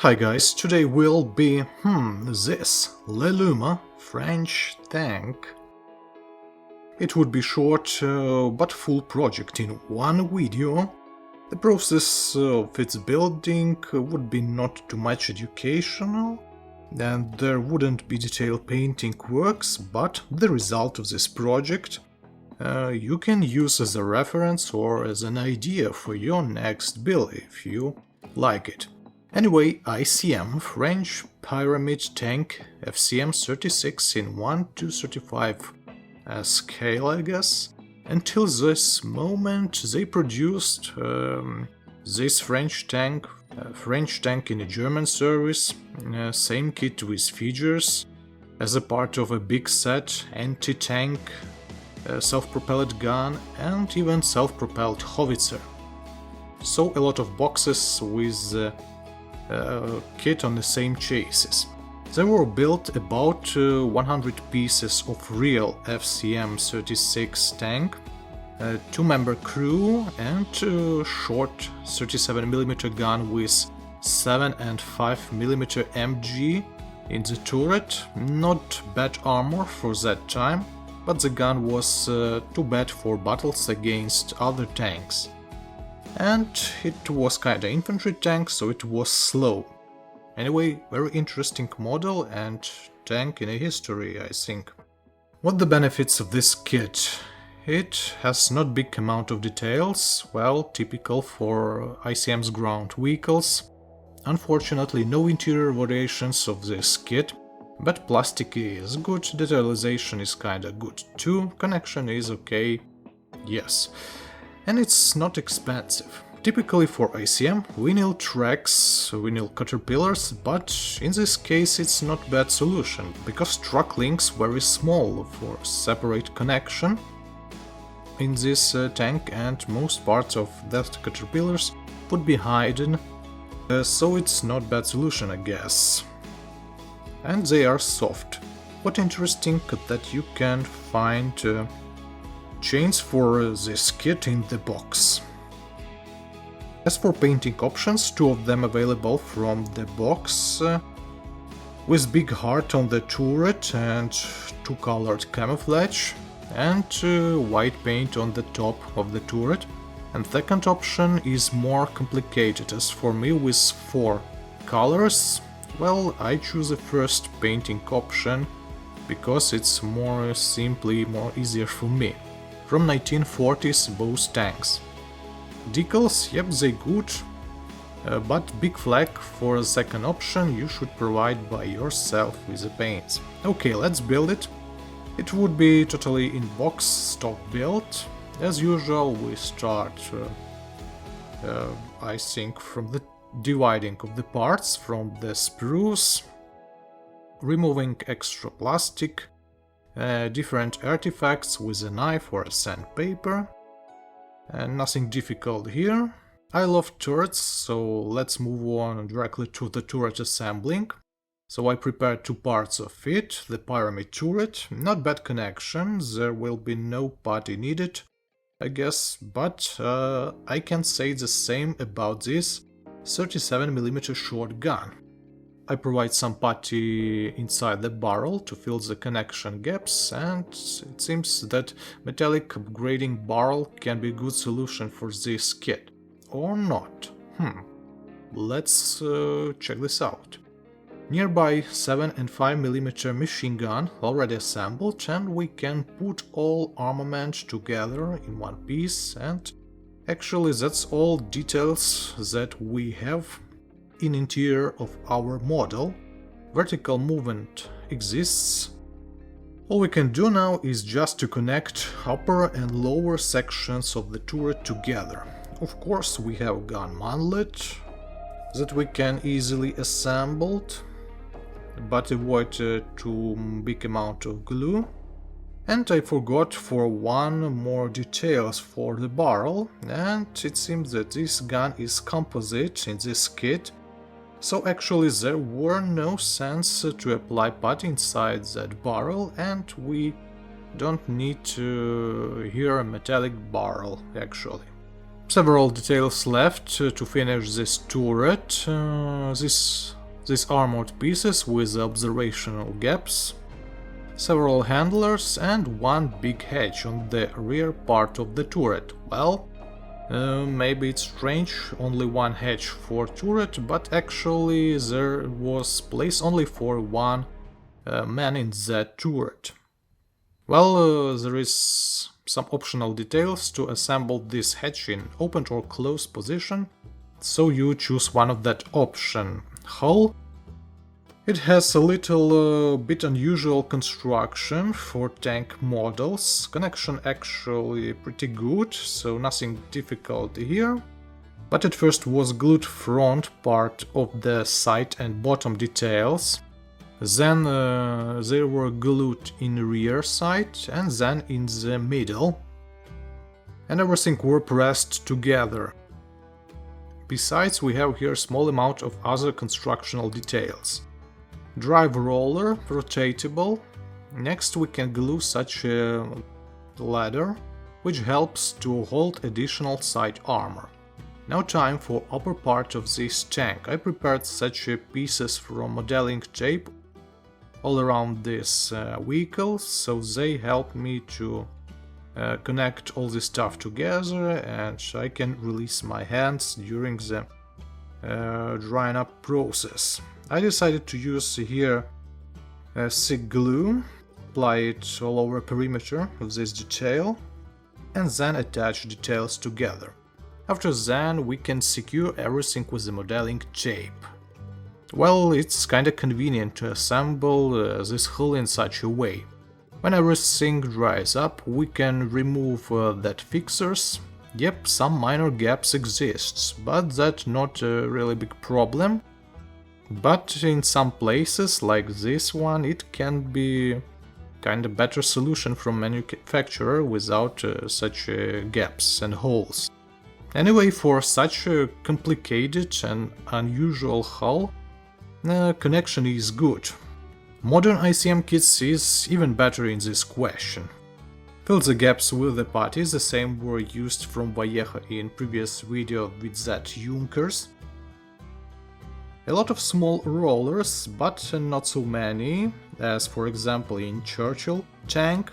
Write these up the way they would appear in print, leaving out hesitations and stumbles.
Hi guys, today will be, this Leluma French tank. It would be short but full project in one video. The process of its building would be not too much educational, and there wouldn't be detailed painting works, but the result of this project you can use as a reference or as an idea for your next build if you like it. Anyway, ICM French Pyramid Tank FCM 36 in 1:35 scale, I guess. Until this moment they produced this French tank in a German service, same kit with features, as a part of a big set, anti-tank, self-propelled gun and even self-propelled howitzer. So a lot of boxes with kit on the same chassis. There were built about 100 pieces of real FCM 36 tank, a 2-member crew and a short 37mm gun with 7 and 5mm MG in the turret. Not bad armor for that time, but the gun was too bad for battles against other tanks. And it was kinda infantry tank, so it was slow. Anyway, very interesting model and tank in a history, I think. What the benefits of this kit? It has not big amount of details, well, typical for ICM's ground vehicles. Unfortunately, no interior variations of this kit, but plastic is good, detalization is kinda good too, connection is okay, yes. And it's not expensive. Typically for ICM, vinyl tracks, vinyl caterpillars, but in this case it's not bad solution, because truck links very small for separate connection in this tank and most parts of that caterpillars would be hidden, so it's not bad solution, I guess. And they are soft. What interesting that you can find chains for this kit in the box. As for painting options, 2 of them available from the box, with big heart on the turret and 2 colored camouflage, and white paint on the top of the turret. And second option is more complicated, as for me with 4 colors. Well, I choose the first painting option because it's more easier for me. From 1940s both tanks. Decals, yep, they good, but big flag for the second option you should provide by yourself with the paints. Okay, let's build it. It would be totally in box stock build. As usual, we start, I think, from the dividing of the parts from the sprues, removing extra plastic, different artifacts with a knife or a sandpaper, and nothing difficult here. I love turrets, so let's move on directly to the turret assembling. So I prepared 2 parts of it, the pyramid turret, not bad connection, there will be no putty needed, I guess, but I can say the same about this 37mm short gun. I provide some putty inside the barrel to fill the connection gaps, and it seems that metallic upgrading barrel can be a good solution for this kit. Or not. Let's check this out. Nearby 7 and 5mm machine gun already assembled, and we can put all armament together in one piece, and actually that's all details that we have in interior of our model. Vertical movement exists. All we can do now is just to connect upper and lower sections of the turret together. Of course, we have gun manlet that we can easily assemble, but avoid too big amount of glue. And I forgot for one more details for the barrel, and it seems that this gun is composite in this kit. So actually there were no sense to apply putty inside that barrel, and we don't need to here a metallic barrel actually. Several details left to finish this turret. These armored pieces with observational gaps, several handlers and one big hatch on the rear part of the turret. Well, maybe it's strange, only one hatch for turret, but actually there was place only for one man in that turret. Well, there is some optional details to assemble this hatch in open or closed position, so you choose one of that option. Hull. It has a little bit unusual construction for tank models. Connection actually pretty good, so nothing difficult here. But at first was glued front part of the side and bottom details. Then they were glued in rear side and then in the middle. And everything were pressed together. Besides, we have here a small amount of other constructional details. Drive roller, rotatable. Next we can glue such a ladder, which helps to hold additional side armor. Now time for upper part of this tank. I prepared such pieces from modeling tape all around this vehicle, so they help me to connect all this stuff together, and I can release my hands during the drying up process. I decided to use here thick glue, apply it all over perimeter of this detail, and then attach details together. After that we can secure everything with the modeling tape. Well, it's kinda convenient to assemble this hull in such a way. When everything dries up, we can remove that fixers. Yep, some minor gaps exists, but that's not a really big problem. But in some places, like this one, it can be kinda better solution from manufacturer without such gaps and holes. Anyway, for such a complicated and unusual hull, connection is good. Modern ICM kits is even better in this question. Fill the gaps with the putty, the same were used from Vallejo in previous video with that Junkers. A lot of small rollers, but not so many, as for example in Churchill tank.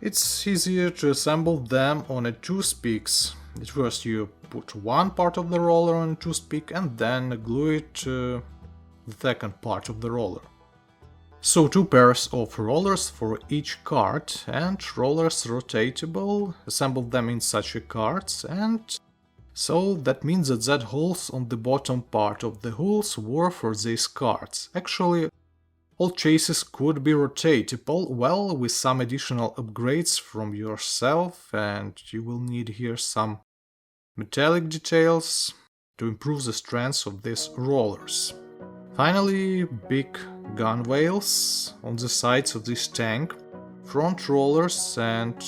It's easier to assemble them on a toothpicks. At first you put one part of the roller on a toothpick and then glue it to the second part of the roller. So 2 pairs of rollers for each cart, and rollers rotatable, assemble them in such a carts, and so that means that holes on the bottom part of the hulls were for these carts. Actually, all chases could be rotatable, well, with some additional upgrades from yourself, and you will need here some metallic details to improve the strength of these rollers. Finally, big gunwales on the sides of this tank, front rollers and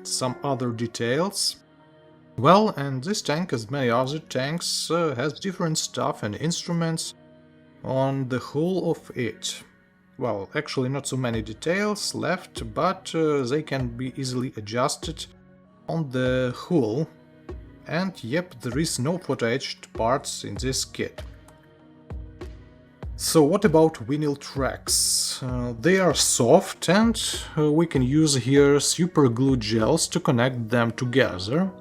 some other details. Well, and this tank, as many other tanks, has different stuff and instruments on the hull of it. Well, actually not so many details left, but they can be easily adjusted on the hull. And yep, there is no photo-etched parts in this kit. So what about vinyl tracks? They are soft, and we can use here super glue gels to connect them together.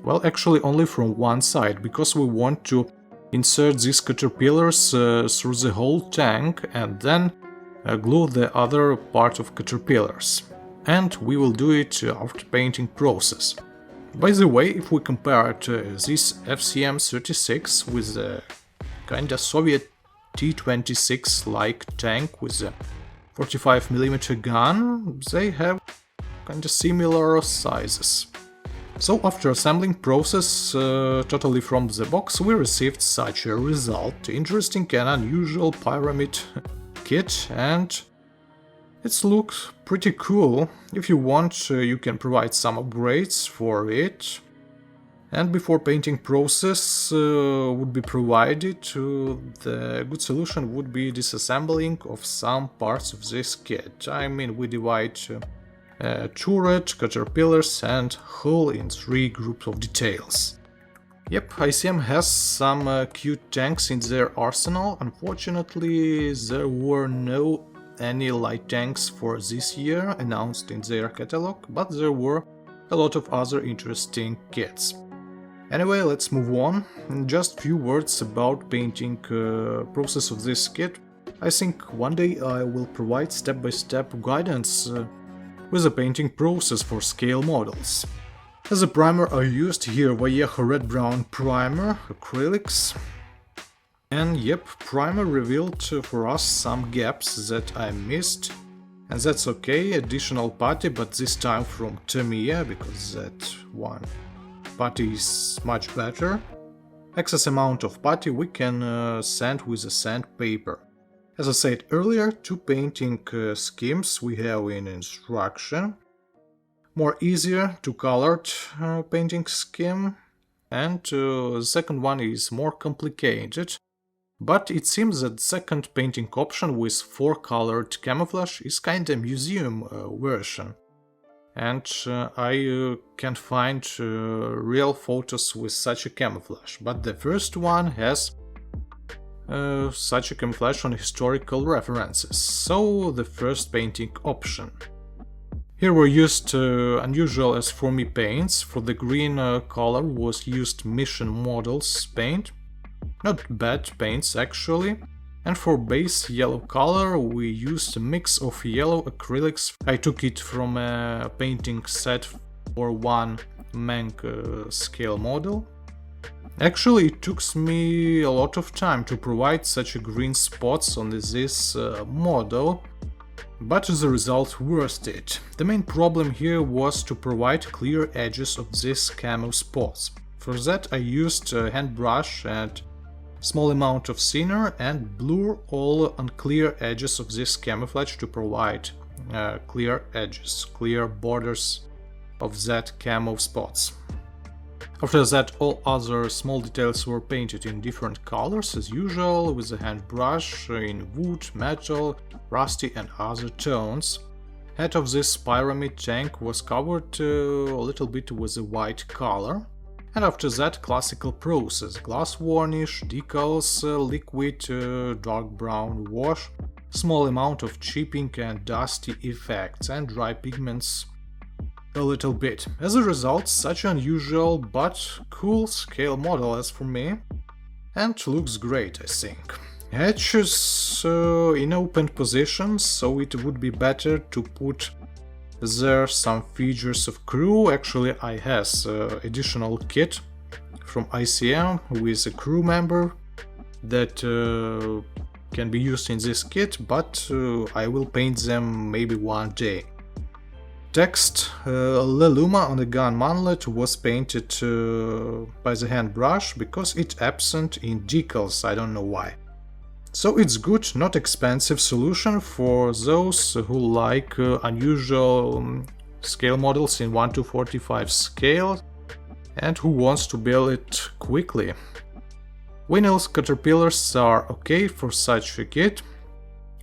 Well, actually only from one side, because we want to insert these caterpillars through the whole tank and then glue the other part of caterpillars. And we will do it after painting process. By the way, if we compare this FCM 36 with the kinda Soviet T-26-like tank with a 45mm gun, they have kinda similar sizes. So after assembling process totally from the box, we received such a result. Interesting and unusual pyramid kit, and it looks pretty cool. If you want, you can provide some upgrades for it. And before painting process would be provided, the good solution would be disassembling of some parts of this kit. I mean, we divide turret, caterpillars and hull in 3 groups of details. Yep, ICM has some cute tanks in their arsenal. Unfortunately, there were no any light tanks for this year announced in their catalog, but there were a lot of other interesting kits. Anyway, let's move on. Just few words about painting process of this kit. I think one day I will provide step-by-step guidance with the painting process for scale models. As a primer I used here Vallejo red-brown primer, acrylics. And yep, primer revealed for us some gaps that I missed. And that's okay, additional putty, but this time from Tamiya, because that one putty is much better. Excess amount of putty we can sand with a sandpaper. As I said earlier, 2 painting schemes we have in instruction. More easier, 2 colored painting scheme, and the second one is more complicated. But it seems that second painting option with 4 colored camouflage is kinda museum version. And I can't find real photos with such a camouflage, but the first one has such a camouflage on historical references, so the first painting option. Here were used unusual as for me paints. For the green color was used Mission Models paint, not bad paints actually. And for base yellow color we used a mix of yellow acrylics. I took it from a painting set for one Mank scale model. Actually, it took me a lot of time to provide such a green spots on this model, but the result worth it. The main problem here was to provide clear edges of these camo spots. For that I used a hand brush and small amount of thinner and blur all unclear edges of this camouflage to provide clear edges, clear borders of that camo spots. After that, all other small details were painted in different colors as usual, with a hand brush in wood, metal, rusty and other tones. Head of this pyramid tank was covered a little bit with a white color. And after that, classical process: glass varnish, decals, liquid, dark brown wash, small amount of chipping and dusty effects, and dry pigments a little bit. As a result, such an unusual but cool scale model as for me, and looks great, I think. Hatches in open positions, so it would be better to put there some features of crew. Actually, I has additional kit from ICM with a crew member that can be used in this kit, but I will paint them maybe one day. Text Leluma on the gun manlet was painted by the hand brush because it's absent in decals, I don't know why. So it's good, not expensive solution for those who like unusual scale models in 1:45 scale and who wants to build it quickly. Vinyls caterpillars are okay for such a kit,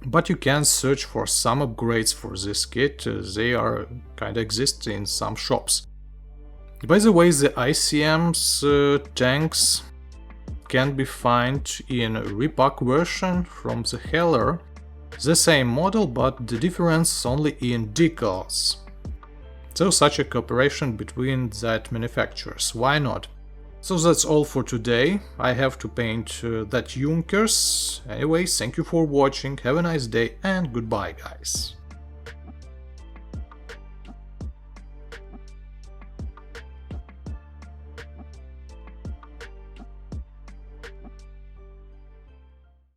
but you can search for some upgrades for this kit, they are kinda exist in some shops. By the way, the ICM's tanks can be found in a repack version from the Heller, the same model, but the difference only in decals. So such a cooperation between that manufacturers, why not? So that's all for today. I have to paint that Junkers. Anyway, thank you for watching, have a nice day and goodbye guys.